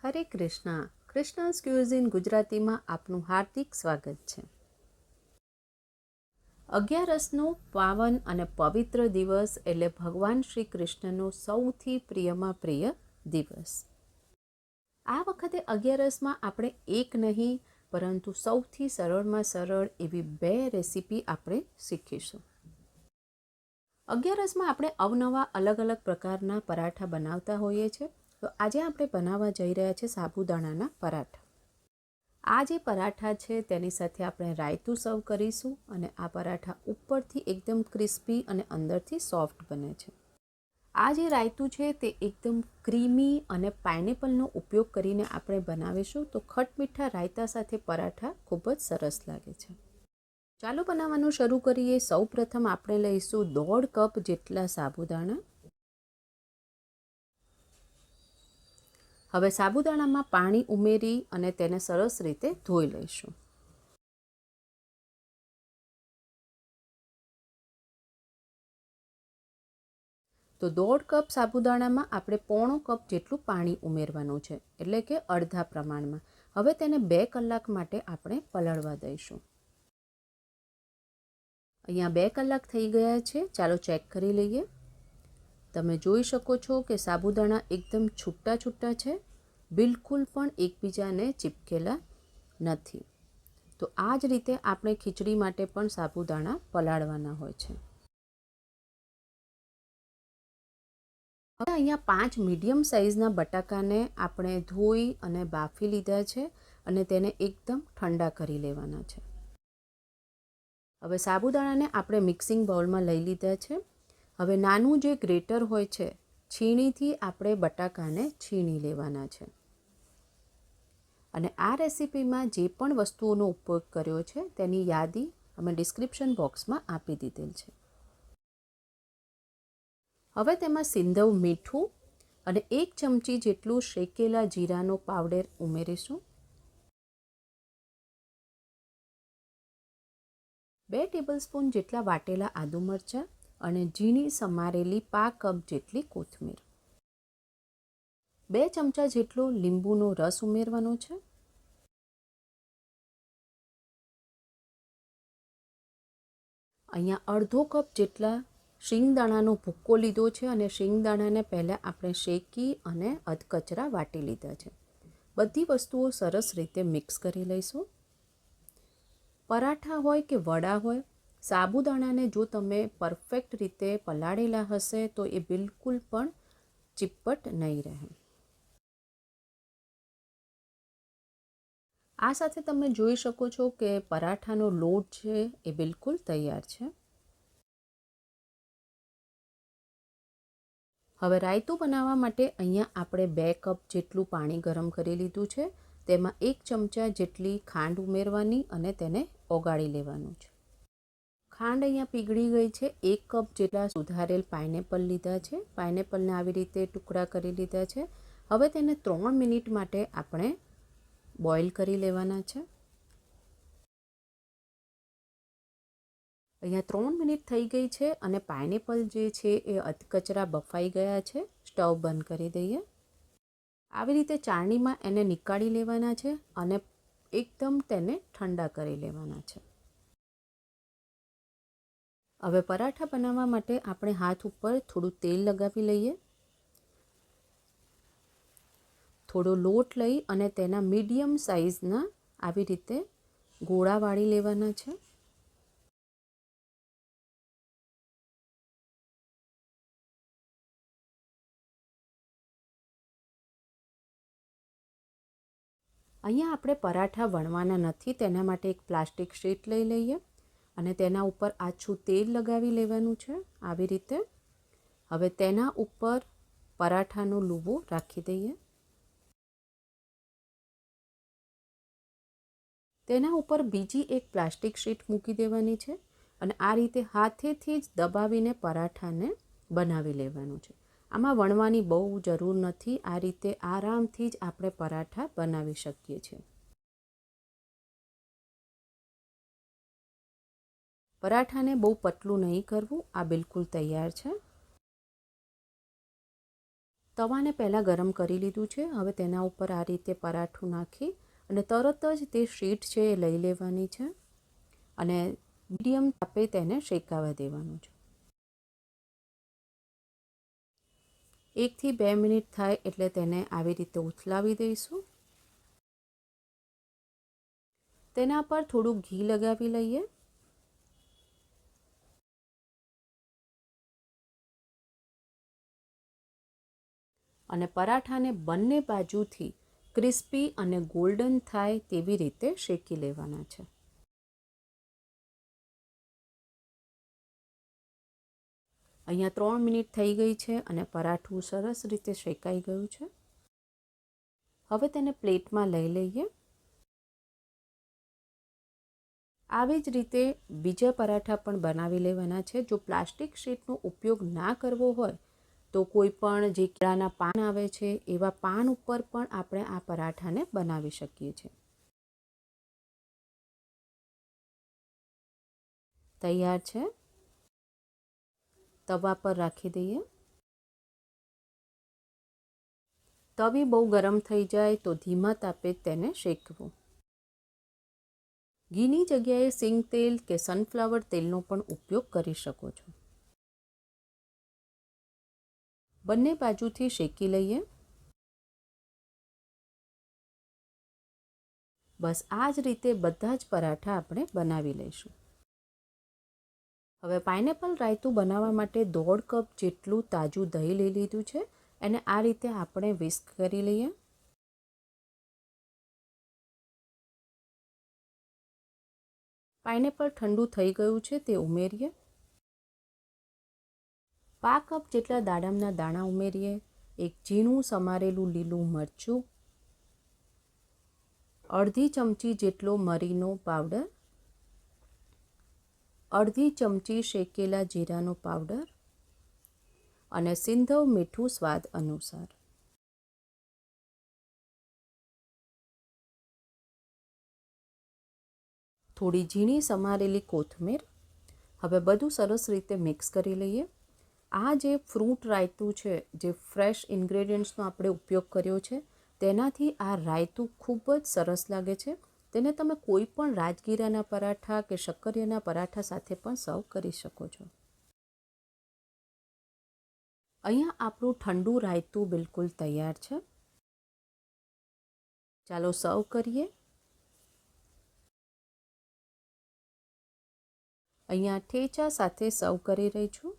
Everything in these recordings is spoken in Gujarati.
હરે કૃષ્ણ. કૃષ્ણાસ ક્યુઝિન ગુજરાતીમાં આપનું હાર્દિક સ્વાગત છે. અગિયારસનો પાવન અને પવિત્ર દિવસ એટલે ભગવાન શ્રી કૃષ્ણનો સૌથી પ્રિયમાં પ્રિય દિવસ. આ વખતે અગિયારસમાં આપણે એક નહીં પરંતુ સૌથી સરળમાં સરળ એવી 2 રેસીપી આપણે શીખીશું. અગિયારસમાં આપણે અવનવા અલગ અલગ પ્રકારના પરાઠા બનાવતા હોઈએ છીએ. તો આજે આપણે બનાવવા જઈ રહ્યા છીએ સાબુદાણાના પરાઠા. આ જે પરાઠા છે તેની સાથે આપણે રાયતું સર્વ કરીશું અને આ પરાઠા ઉપરથી એકદમ ક્રિસ્પી અને અંદરથી સોફ્ટ બને છે. આ જે રાયતું છે તે એકદમ ક્રીમી અને પાઇનેપલનો ઉપયોગ કરીને આપણે બનાવીશું તો ખટમીઠા રાયતા સાથે પરાઠા ખૂબ જ સરસ લાગે છે. ચાલો બનાવવાનું શરૂ કરીએ. સૌ પ્રથમ આપણે લઈશું 1.5 કપ જેટલા સાબુદાણા. હવે સાબુદાણામાં પાણી ઉમેરી અને તેને સરસ રીતે ધોઈ લઈશું. તો 1.5 કપ સાબુદાણામાં આપણે 1/4 કપ જેટલું પાણી ઉમેરવાનું છે, એટલે કે અડધા પ્રમાણમાં. હવે તેને 2 કલાક માટે આપણે પલળવા દઈશું. અહીંયા 2 કલાક થઈ ગયા છે. ચાલો ચેક કરી લઈએ. તમે જોઈ શકો છો કે સાબુદાણા એકદમ છૂટા છૂટા છે, બિલકુલ પણ એકબીજાને ચીપકેલા નથી. તો આ જ રીતે આપણે ખીચડી માટે પણ સાબુદાણા પલાળવાના હોય છે. હવે અહીંયા 5 મીડિયમ સાઇઝના બટાકાને આપણે ધોઈ અને બાફી લીધા છે અને તેને એકદમ ઠંડા કરી લેવાના છે. હવે સાબુદાણાને આપણે મિક્સિંગ બાઉલમાં લઈ લીધા છે. હવે નાનું જે ગ્રેટર હોય છે, છીણીથી આપણે બટાકાને છીણી લેવાના છે. અને આ રેસીપીમાં જે પણ વસ્તુઓનો ઉપયોગ કર્યો છે તેની યાદી અમે ડિસ્ક્રિપ્શન બોક્સમાં આપી દીધેલ છે. હવે તેમાં સિંધવ મીઠું અને 1 ચમચી જેટલું શેકેલા જીરાનો પાવડર ઉમેરીશું. 2 ટેબલસ્પૂન જેટલા વાટેલા આદુ મરચાં અને ઝીણી સમારેલી 1/2 કપ જેટલી કોથમીર. 2 ચમચા જેટલો લીંબુનો રસ ઉમેરવાનો છે. અહીંયા અડધો કપ જેટલા શિંગદાણાનો ભૂક્કો લીધો છે અને શિંગદાણાને પહેલાં આપણે શેકી અને અધકચરા વાટી લીધા છે. બધી વસ્તુઓ સરસ રીતે મિક્સ કરી લઈશું. પરાઠા હોય કે વડા હોય, સાબુદાણાને જો તમે પરફેક્ટ રીતે પલાળેલા હશે તો એ બિલકુલ પણ ચીપટ નહીં રહે. આ સાથે તમે જોઈ શકો છો કે પરાઠાનો લોટ છે એ બિલકુલ તૈયાર છે. હવે રાયતું બનાવવા માટે અહીંયા આપણે 2 કપ જેટલું પાણી ગરમ કરી લીધું છે. તેમાં 1 ચમચા જેટલી ખાંડ ઉમેરવાની અને તેને ઓગાળી લેવાનું છે. ખાંડ અહીંયા પીગળી ગઈ છે. 1 કપ જેટલા સુધારેલ પાઇનેપલ લીધા છે. પાઇનેપલને આવી રીતે ટુકડા કરી લીધા છે. હવે તેને 3 મિનિટ માટે આપણે બોઇલ કરી લેવાના છે. અહીંયા 3 મિનિટ થઈ ગઈ છે અને પાઇનેપલ જે છે એ અધકચરા બફાઈ ગયા છે. સ્ટવ બંધ કરી દઈએ. આવી રીતે ચાળણીમાં એને નીકાળી લેવાના છે અને એકદમ તેને ઠંડા કરી લેવાના છે. હવે પરાઠા બનાવવા માટે આપણે હાથ ઉપર થોડું તેલ લગાવી લઈએ. થોડો લોટ લઈ અને તેના મીડિયમ સાઇઝના આવી રીતે ગોળા વાળી લેવાના છે. અહીંયા આપણે પરાઠા વણવાના નથી, તેના માટે એક પ્લાસ્ટિક શીટ લઈ લઈએ અને તેના ઉપર આછું તેલ લગાવી લેવાનું છે આવી રીતે. હવે તેના ઉપર પરાઠાનો લૂવો રાખી દઈએ. તેના ઉપર બીજી એક પ્લાસ્ટિક શીટ મૂકી દેવાની છે અને આ રીતે હાથેથી જ દબાવીને પરાઠાને બનાવી લેવાનું છે. આમાં વણવાની બહુ જરૂર નથી. આ રીતે આરામથી જ આપણે પરાઠા બનાવી શકીએ છીએ. પરાઠાને બહુ પતલું નહીં કરવું. આ બિલકુલ તૈયાર છે. તવાને પહેલાં ગરમ કરી લીધું છે. હવે તેના ઉપર આ રીતે પરાઠું નાખી અને તરત જ તે શીટ છે એ લઈ લેવાની છે અને મીડિયમ તાપે તેને શેકાવા દેવાનું છે. 1 થી 2 મિનિટ થાય એટલે તેને આવી રીતે ઉથલાવી દઈશું. તેના પર થોડું ઘી લગાવી લઈએ અને પરાઠાને બંને બાજુથી ક્રિસ્પી અને ગોલ્ડન થાય તેવી રીતે શેકી લેવાના છે. અહીંયા 3 મિનિટ થઈ ગઈ છે અને પરાઠું સરસ રીતે શેકાઈ ગયું છે. હવે તેને પ્લેટમાં લઈ લઈએ. આવી જ રીતે બીજા પરાઠા પણ બનાવી લેવાના છે. જો પ્લાસ્ટિક શીટનો ઉપયોગ ના કરવો હોય તો કોઈ પણ જે કેળાના પાન આવે છે એવા પાન ઉપર પણ આપણે આ પરાઠાને બનાવી શકીએ છીએ. તૈયાર છે. તવા પર રાખી દઈએ. તવી બહુ ગરમ થઈ જાય તો ધીમા તાપે તેને શેકવું. ઘીની જગ્યાએ સિંગ તેલ કે સનફ્લાવર તેલનો પણ ઉપયોગ કરી શકો છો. બંને બાજુથી શેકી લઈએ. બસ આ જ રીતે બધા જ પરાઠા આપણે બનાવી લઈશું. હવે પાઇનેપલ રાયતું બનાવવા માટે 1.5 કપ જેટલું તાજું દહીં લઈ લીધું છે. એને આ રીતે આપણે વિસ્ક કરી લઈએ. પાઇનેપલ ઠંડુ થઈ ગયું છે તે ઉમેરીએ. 1/2 કપ જેટલા દાડમના દાણા ઉમેરીએ. એક ઝીણું સમારેલું લીલું મરચું, અડધી ચમચી જેટલો મરીનો પાવડર, અડધી ચમચી શેકેલા જીરાનો પાવડર અને સિંધવ મીઠું સ્વાદ અનુસાર. થોડી ઝીણી સમારેલી કોથમીર. હવે બધું સરસ રીતે મિક્સ કરી લઈએ. આ જે ફ્રૂટ રાયતું છે, જે ફ્રેશ ઇન્ગ્રેડિયન્ટ્સનો આપણે ઉપયોગ કર્યો છે, તેનાથી આ રાયતું ખૂબ જ સરસ લાગે છે. તેને તમે કોઈ પણ રાજગીરાના પરાઠા કે શક્કરિયાના પરાઠા સાથે પણ સર્વ કરી શકો છો. અહીંયા આપણું ઠંડુ રાયતું બિલકુલ તૈયાર છે. ચાલો સર્વ કરીએ. અહીંયા ઠેચા સાથે સર્વ કરી રહી છું.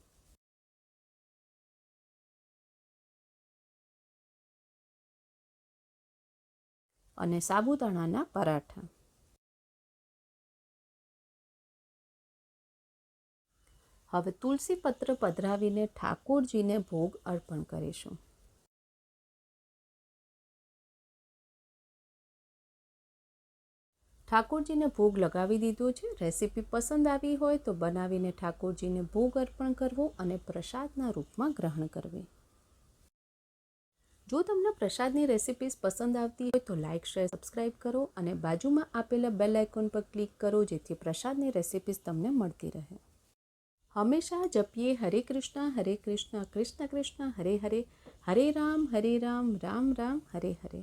અને સાબુદાણાના પરાઠા. હવે તુલસી પત્ર પધરાવીને ઠાકોરજીને ભોગ અર્પણ કરીશું. ઠાકોરજીને ભોગ લગાવી દીધો છે. રેસીપી પસંદ આવી હોય તો બનાવીને ઠાકોરજીને ભોગ અર્પણ કરવો અને પ્રસાદના રૂપમાં ગ્રહણ કરવી. જો તમને પ્રસાદની રેસિપીઝ પસંદ આવતી હોય તો લાઇક, શેર, સબસ્ક્રાઇબ કરો અને બાજુમાં આપેલા બેલ આઇકોન પર ક્લિક કરો જેથી પ્રસાદની રેસિપીઝ તમને મળતી રહે. હંમેશા જપીએ હરે કૃષ્ણ, કૃષ્ણ કૃષ્ણ, હરે હરે, હરે રામ, રામ રામ, હરે હરે.